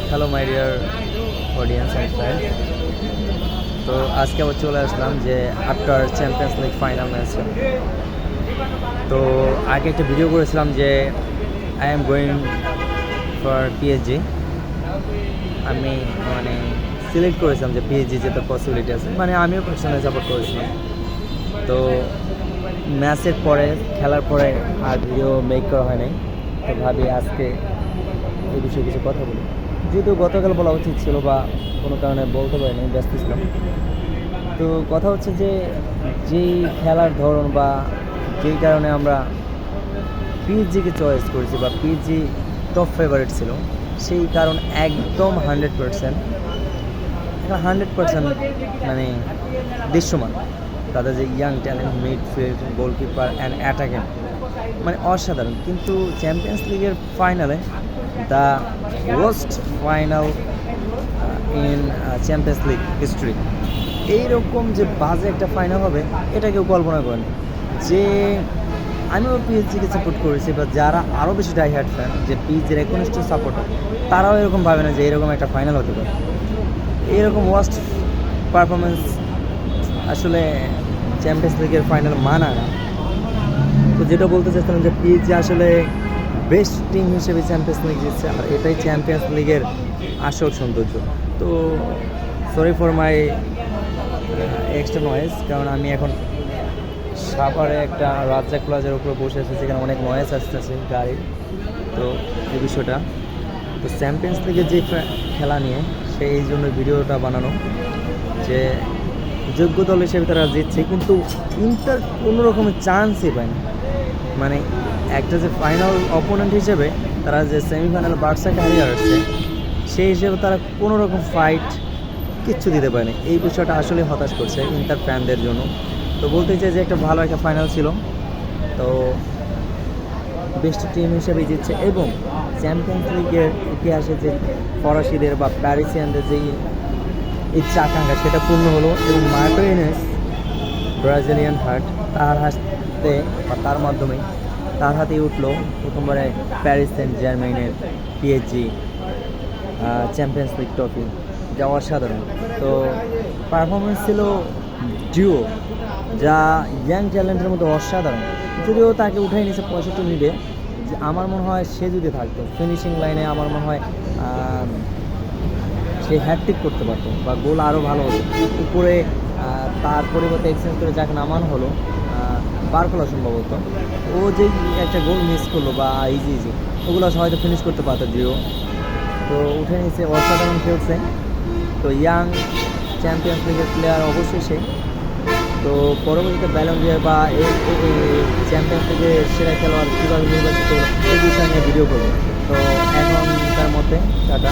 Hello my dear audience and friend. তো আজকে আবার চলে আসলাম যে after champions league final match. তো আগে একটা ভিডিও করেছিলাম যে I am going for PSG. আমি সিলেক্ট করেছিলাম যে পিএসজি যেতে পসিবিলিটি আছে, আমিও পার্সোনালি সাপোর্ট করেছিলাম। তো ম্যাচের পরে খেলার পরে আর ভিডিও মেক করা হয় নাই। তো ভাবি আজকে এই বিষয়ে কিছু কথা বলি, যেহেতু গতকাল বলা উচিত ছিল বা কোনো কারণে বলতে পারিনি, ব্যস্ত ছিলাম। তো কথা হচ্ছে যে যেই খেলার ধরন বা যেই কারণে আমরা পিএসজিকে চয়েস করেছি বা পিএসজি টপ ফেভারিট ছিল, সেই কারণ একদম 100% দৃশ্যমান। তাদের যে young talent, midfield, goalkeeper and attacking অসাধারণ। কিন্তু চ্যাম্পিয়ন্স লিগের ফাইনালে the worst final in champions league history, এইরকম যে বাজে একটা ফাইনাল হবে এটা কেউ কল্পনা করেন। যে আমিও পিএসজিকে সাপোর্ট করেছি, বা যারা আরও বেশি ডাই হার্ট ফ্যান, যে পিএসজির একনিষ্ঠ সাপোর্টার, তারাও এরকম ভাবে না যে এরকম একটা ফাইনাল হতে পারে। এইরকম ওয়ার্স্ট পারফরমেন্স আসলে চ্যাম্পিয়ন্স লিগের ফাইনাল মানা না। তো যেটা বলতে চাচ্ছিলাম যে পিএসজি আসলে বেস্ট টিম হিসেবে চ্যাম্পিয়ন্স লিগ জিতছে, আর এটাই চ্যাম্পিয়ন্স লিগের আসল সৌন্দর্য। তো sorry for my extra noise, কারণ আমি এখন সাভারে একটা রাজ্জাক প্লাজার উপরে বসে আছি, যেখানে অনেক নয়েজ আসতেছে গাড়ির। তো এই বিষয়টা, তো চ্যাম্পিয়ন্স লিগের যে খেলা নিয়ে সেই জন্য ভিডিওটা বানানো, যে যোগ্য দল হিসেবে তারা জিতছে, কিন্তু ইন্টার কোনো রকমের চান্সই পায় না। একটা যে ফাইনাল অপোনেন্ট হিসেবে তারা যে সেমিফাইনাল বার্সাকে হারিয়ে আসছে, সেই হিসেবে তারা কোনো রকম ফাইট কিচ্ছু দিতে পারেনি। এই বিষয়টা আসলে হতাশ করছে ইন্টার ফ্যানদের জন্য। তো বলতে চাই যে একটা ভালো একটা ফাইনাল ছিল, তো বেস্ট টিম হিসেবে জিতছে, এবং চ্যাম্পিয়ন্স লিগের ইতিহাসে যে ফরাসিদের বা প্যারিসিয়ানদের যে ইচ্ছা আকাঙ্ক্ষা, সেটা পূর্ণ হলো। এবং মার্টিনেজ, ব্রাজিলিয়ান হার্ট, তার হাতে বা তার মাধ্যমে তার হাতেই উঠলো প্রথমবারে প্যারিস সেন্ট জার্মেইনের পিএসজি চ্যাম্পিয়ন্স লিগ ট্রফি, যা অসাধারণ। তো পারফরমেন্স ছিল ডিও, যা ইয়াং ট্যালেন্টের মধ্যে অসাধারণ। যদিও তাকে উঠাই নিয়েছে 65 মিনিটে, যে আমার মনে হয় সে যদি থাকতো ফিনিশিং লাইনে, আমার মনে হয় সে হ্যাটট্রিক করতে পারতো বা গোল আরও ভালো হতো। উপরে তার পরিবর্তে এক্সচেঞ্জ করে যাকে নামানো হলো বারকোলা সম্ভবত, ও যে একটা গোল মিস করলো বা ইজি ওগুলো হয়তো ফিনিশ করতে পারতো ডিও। তো উঠে নিয়েছে, অসাধারণ খেলছে। তো ইয়াং চ্যাম্পিয়ন্স লিগের প্লেয়ার অবশ্যই সে। তো পরবর্তীতে ব্যালন ডি'র বা চ্যাম্পিয়ন্স লিগের সেরা খেলোয়াড় কীভাবে নির্বাচিত, এই বিষয় নিয়ে ভিডিও করবো। তো এখন তার মধ্যে টাটা।